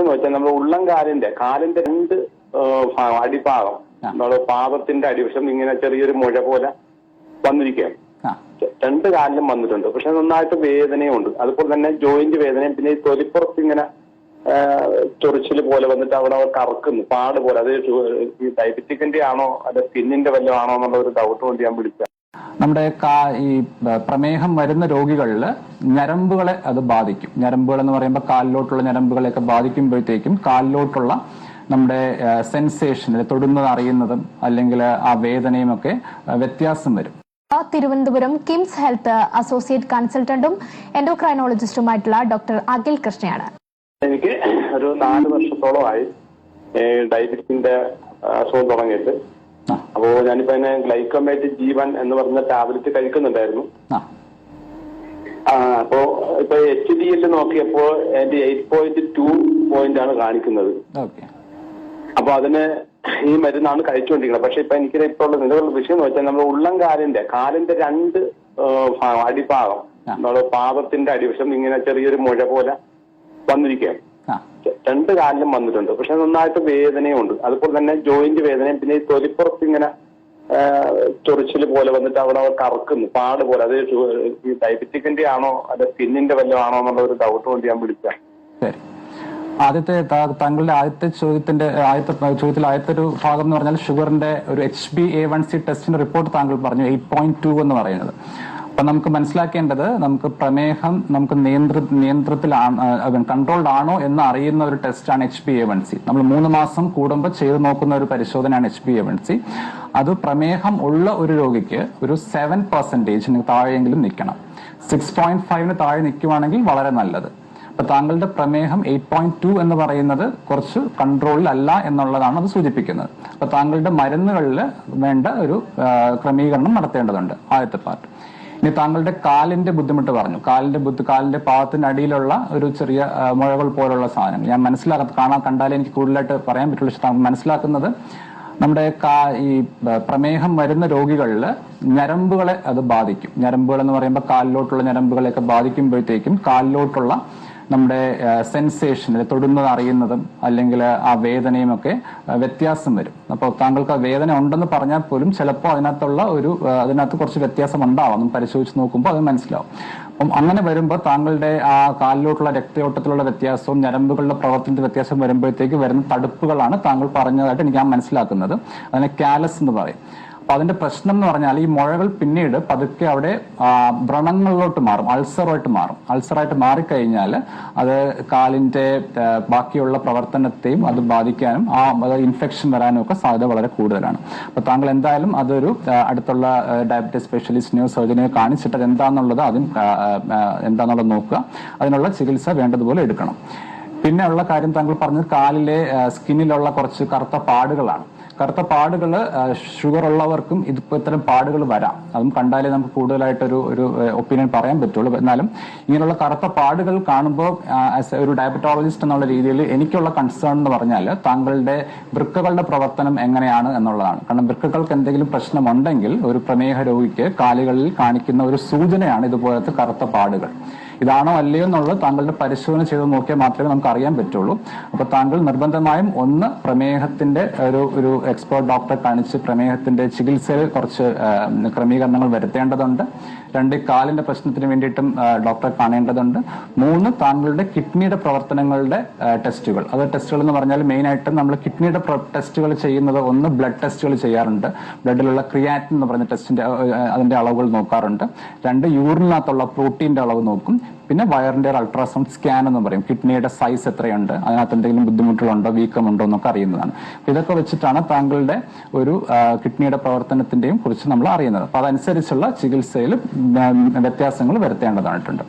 വിഷയം എന്ന് വെച്ചാൽ നമ്മുടെ ഉള്ളംകാലിന്റെ രണ്ട് അടിഭാഗം നമ്മുടെ പാദത്തിന്റെ അടിവശം ഇങ്ങനെ ചെറിയൊരു മുഴ പോലെ വന്നിരിക്കുകയാണ്. രണ്ട് കാലിലും വന്നിട്ടുണ്ട്. പക്ഷെ നന്നായിട്ട് വേദനയുണ്ട്. അതുപോലെ തന്നെ ജോയിന്റ് വേദനയും പിന്നെ ഈ തൊലിപ്പുറത്ത് ഇങ്ങനെ ചൊറിച്ചിൽ പോലെ വന്നിട്ട് അവിടെ കറക്കുന്നു പാട് പോലെ. അത് ഈ ഡയബറ്റിക്കിന്റെ ആണോ അല്ലെ സ്കിന്നിന്റെ വല്ലതും ആണോ എന്നുള്ള ഒരു ഡൗട്ട് കൊണ്ട് ഞാൻ വിളിക്കാം. നമ്മുടെ ഈ പ്രമേഹം വരുന്ന രോഗികളിൽ ഞരമ്പുകളെ അത് ബാധിക്കും. ഞരമ്പുകൾ എന്ന് പറയുമ്പോൾ കാലിലോട്ടുള്ള ഞരമ്പുകളെയൊക്കെ ബാധിക്കുമ്പോഴത്തേക്കും കാലിലോട്ടുള്ള നമ്മുടെ സെൻസേഷൻ, തൊടുന്നത് അറിയുന്നതും അല്ലെങ്കിൽ ആ വേദനയും ഒക്കെ വ്യത്യാസം വരും. തിരുവനന്തപുരം കിംസ് ഹെൽത്ത് അസോസിയേറ്റ് കൺസൾട്ടന്റും എൻഡോക്രൈനോളജിസ്റ്റുമായിട്ടുള്ള ഡോക്ടർ അഖിൽ കൃഷ്ണയാണ്. എനിക്ക് ഒരു 4 വർഷത്തോളമായി ഡയബറ്റിക്കിന്റെ അസുഖം തുടങ്ങിയിട്ട്. അപ്പോ ഞാനിപ്പോ അതിനെ ഗ്ലൈക്കോമേറ്റ് ജീവൻ എന്ന് പറഞ്ഞ ടാബ്ലറ്റ് കഴിക്കുന്നുണ്ടായിരുന്നു. അപ്പോ ഇപ്പൊ HDL നോക്കിയപ്പോ എന്റെ 8.2 പോയിന്റാണ് കാണിക്കുന്നത്. അപ്പൊ അതിന് ഈ മരുന്നാണ് കഴിച്ചുകൊണ്ടിരിക്കുന്നത്. പക്ഷെ ഇപ്പൊ എനിക്ക് ഇപ്പോൾ ഉള്ള നിലവിലുള്ള വിഷയം എന്ന് വെച്ചാൽ നമ്മുടെ കാലിന്റെ രണ്ട് അടിഭാഗം നമ്മുടെ പാദത്തിന്റെ അടിവശം ഇങ്ങനെ ചെറിയൊരു മുഴ പോലെ വന്നിരിക്കുകയാണ്. രണ്ട് കാലിലും വന്നിട്ടുണ്ട്. പക്ഷെ നന്നായിട്ട് വേദനയുണ്ട്. അതുപോലെ തന്നെ ജോയിന്റ് വേദനയും പിന്നെ ഈ തൊലിപ്പുറത്ത് ഇങ്ങനെ ചൊറിച്ചിൽ പോലെ വന്നിട്ട് അവിടെ കറക്കുന്നു പാട് പോലെ. അത് ഈ ഡയബറ്റിക്കിന്റെ ആണോ അല്ലെ സ്കിന്നിന്റെ വല്ലതും ആണോ എന്നുള്ള ഒരു ഡൗട്ട് കൊണ്ട് ഞാൻ വിളിക്കാം. താങ്കളുടെ ആദ്യത്തെ ചോദ്യത്തിൽ ആദ്യത്തെ ഒരു ഭാഗം എന്ന് പറഞ്ഞാൽ ഷുഗറിന്റെ ഒരു HbA1c ടെസ്റ്റിന്റെ റിപ്പോർട്ട് താങ്കൾ പറഞ്ഞു 8.2 എന്ന് പറയുന്നത്. അപ്പൊ നമുക്ക് മനസ്സിലാക്കേണ്ടത് നമുക്ക് പ്രമേഹം നമുക്ക് നിയന്ത്രണത്തിലാണ് കൺട്രോൾഡ് ആണോ എന്ന് അറിയുന്ന ഒരു ടെസ്റ്റാണ് HbA1c. നമ്മൾ 3 മാസം കൂടുമ്പോൾ ചെയ്തു നോക്കുന്ന ഒരു പരിശോധനയാണ് HbA1c. അത് പ്രമേഹം ഉള്ള ഒരു രോഗിക്ക് ഒരു 7% താഴെയെങ്കിലും നിൽക്കണം. 6.5 താഴെ നിൽക്കുവാണെങ്കിൽ വളരെ നല്ലത്. അപ്പൊ താങ്കളുടെ പ്രമേഹം 8.2 എന്ന് പറയുന്നത് കുറച്ച് കൺട്രോളിൽ അല്ല എന്നുള്ളതാണ് അത് സൂചിപ്പിക്കുന്നത്. അപ്പൊ താങ്കളുടെ മരുന്നുകളിൽ വേണ്ട ഒരു ക്രമീകരണം നടത്തേണ്ടതുണ്ട്. ആദ്യത്തെ പാർട്ട്. ഇനി താങ്കളുടെ കാലിന്റെ ബുദ്ധിമുട്ട് പറഞ്ഞു. കാലിന്റെ പാദത്തിന്റെ അടിയിലുള്ള ഒരു ചെറിയ മുഴകൾ പോലുള്ള സാധനം ഞാൻ കണ്ടാലേ എനിക്ക് കൂടുതലായിട്ട് പറയാൻ പറ്റുള്ളൂ. മനസ്സിലാക്കുന്നത് നമ്മുടെ ഈ പ്രമേഹം വരുന്ന രോഗികളിൽ ഞരമ്പുകളെ അത് ബാധിക്കും. ഞരമ്പുകൾ എന്ന് പറയുമ്പോൾ കാലിലോട്ടുള്ള ഞരമ്പുകളെയൊക്കെ ബാധിക്കുമ്പോഴത്തേക്കും കാലിലോട്ടുള്ള നമ്മുടെ സെൻസേഷൻ, തൊടുന്നത് അറിയുന്നതും അല്ലെങ്കിൽ ആ വേദനയും ഒക്കെ വ്യത്യാസം വരും. അപ്പോൾ താങ്കൾക്ക് ആ വേദന ഉണ്ടെന്ന് പറഞ്ഞാൽ പോലും ചിലപ്പോൾ അതിനകത്ത് കുറച്ച് വ്യത്യാസം ഉണ്ടാവാം. പരിശോധിച്ച് നോക്കുമ്പോൾ അത് മനസ്സിലാവും. അപ്പം അങ്ങനെ വരുമ്പോൾ താങ്കളുടെ ആ കാലിലോട്ടുള്ള രക്തയോട്ടത്തിലുള്ള വ്യത്യാസവും ഞരമ്പുകളുടെ പ്രവർത്തനത്തിന്റെ വ്യത്യാസം വരുമ്പോഴത്തേക്ക് വരുന്ന തടുപ്പുകളാണ് താങ്കൾ പറഞ്ഞതായിട്ട് എനിക്ക് മനസ്സിലാക്കുന്നത്. അതിനെ കാലസ് എന്ന് പറയും. അപ്പൊ അതിന്റെ പ്രശ്നം എന്ന് പറഞ്ഞാൽ ഈ മുഴകൾ പിന്നീട് പതുക്കെ അവിടെ വ്രണങ്ങളിലോട്ട് മാറും, അൾസറായിട്ട് മാറിക്കഴിഞ്ഞാൽ അത് കാലിന്റെ ബാക്കിയുള്ള പ്രവർത്തനത്തെയും അത് ബാധിക്കാനും ഇൻഫെക്ഷൻ വരാനും ഒക്കെ സാധ്യത വളരെ കൂടുതലാണ്. അപ്പൊ താങ്കൾ എന്തായാലും അതൊരു അടുത്തുള്ള ഡയബറ്റീസ് സ്പെഷ്യലിസ്റ്റിനെയോ സർജനെയോ കാണിച്ചിട്ട് എന്താന്നുള്ളത് നോക്കുക. അതിനുള്ള ചികിത്സ വേണ്ടതുപോലെ എടുക്കണം. പിന്നെ ഉള്ള കാര്യം താങ്കൾ പറഞ്ഞത് കാലിലെ സ്കിന്നിലുള്ള കുറച്ച് കറുത്ത പാടുകളാണ്. കറുത്ത പാടുകൾ ഷുഗർ ഉള്ളവർക്കും ഇത്തരം പാടുകൾ വരാം. അതും കണ്ടാലേ നമുക്ക് കൂടുതലായിട്ടൊരു ഒപ്പീനിയൻ പറയാൻ പറ്റുള്ളൂ. എന്നാലും ഇങ്ങനെയുള്ള കറുത്ത പാടുകൾ കാണുമ്പോൾ ഒരു ഡയബറ്റോളജിസ്റ്റ് എന്നുള്ള രീതിയിൽ എനിക്കുള്ള കൺസേൺ എന്ന് പറഞ്ഞാൽ താങ്കളുടെ വൃക്കകളുടെ പ്രവർത്തനം എങ്ങനെയാണ് എന്നുള്ളതാണ്. കാരണം വൃക്കകൾക്ക് എന്തെങ്കിലും പ്രശ്നമുണ്ടെങ്കിൽ ഒരു പ്രമേഹ രോഗിക്ക് കാലുകളിൽ കാണിക്കുന്ന ഒരു സൂചനയാണ് ഇതുപോലത്തെ കറുത്ത പാടുകൾ. ഇതാണോ അല്ലയോ എന്നുള്ളത് താങ്കളുടെ പരിശോധന ചെയ്ത് നോക്കിയാൽ മാത്രമേ നമുക്ക് അറിയാൻ പറ്റുള്ളൂ. അപ്പൊ താങ്കൾ നിർബന്ധമായും ഒന്ന് പ്രമേഹത്തിന്റെ ഒരു എക്സ്പേർട്ട് ഡോക്ടറെ കാണിച്ച് പ്രമേഹത്തിന്റെ ചികിത്സയിൽ കുറച്ച് ക്രമീകരണങ്ങൾ വരുത്തേണ്ടതുണ്ട്. 2 കാലിന്റെ പ്രശ്നത്തിന് വേണ്ടിയിട്ടും ഡോക്ടറെ കാണേണ്ടതുണ്ട്. 3 താങ്കളുടെ കിഡ്നിയുടെ പ്രവർത്തനങ്ങളുടെ ടെസ്റ്റുകൾ. അത് ടെസ്റ്റുകൾ എന്ന് പറഞ്ഞാൽ മെയിൻ ആയിട്ട് നമ്മൾ കിഡ്നിയുടെ ടെസ്റ്റുകൾ ചെയ്യുന്നത് ഒന്ന് ബ്ലഡ് ടെസ്റ്റുകൾ ചെയ്യാറുണ്ട്. ബ്ലഡിലുള്ള ക്രിയാറ്റിൻ എന്ന് പറഞ്ഞ അതിന്റെ അളവുകൾ നോക്കാറുണ്ട്. 2 യൂറിനകത്തുള്ള പ്രോട്ടീന്റെ അളവ് നോക്കും. പിന്നെ വയറിന്റെ അൾട്രാസൗണ്ട് സ്കാൻ എന്ന് പറയും. കിഡ്നിയുടെ സൈസ് എത്രയുണ്ട്, അതിനകത്ത് എന്തെങ്കിലും ബുദ്ധിമുട്ടുകളുണ്ടോ വീക്കമുണ്ടോ എന്നൊക്കെ അറിയുന്നതാണ്. ഇതൊക്കെ വെച്ചിട്ടാണ് താങ്കളുടെ ഒരു കിഡ്നിയുടെ പ്രവർത്തനത്തിന്റെയും കുറിച്ച് നമ്മൾ അറിയുന്നത്. അപ്പൊ അതനുസരിച്ചുള്ള ചികിത്സയിൽ വ്യത്യാസങ്ങൾ വരുത്തേണ്ടതായിട്ടുണ്ട്.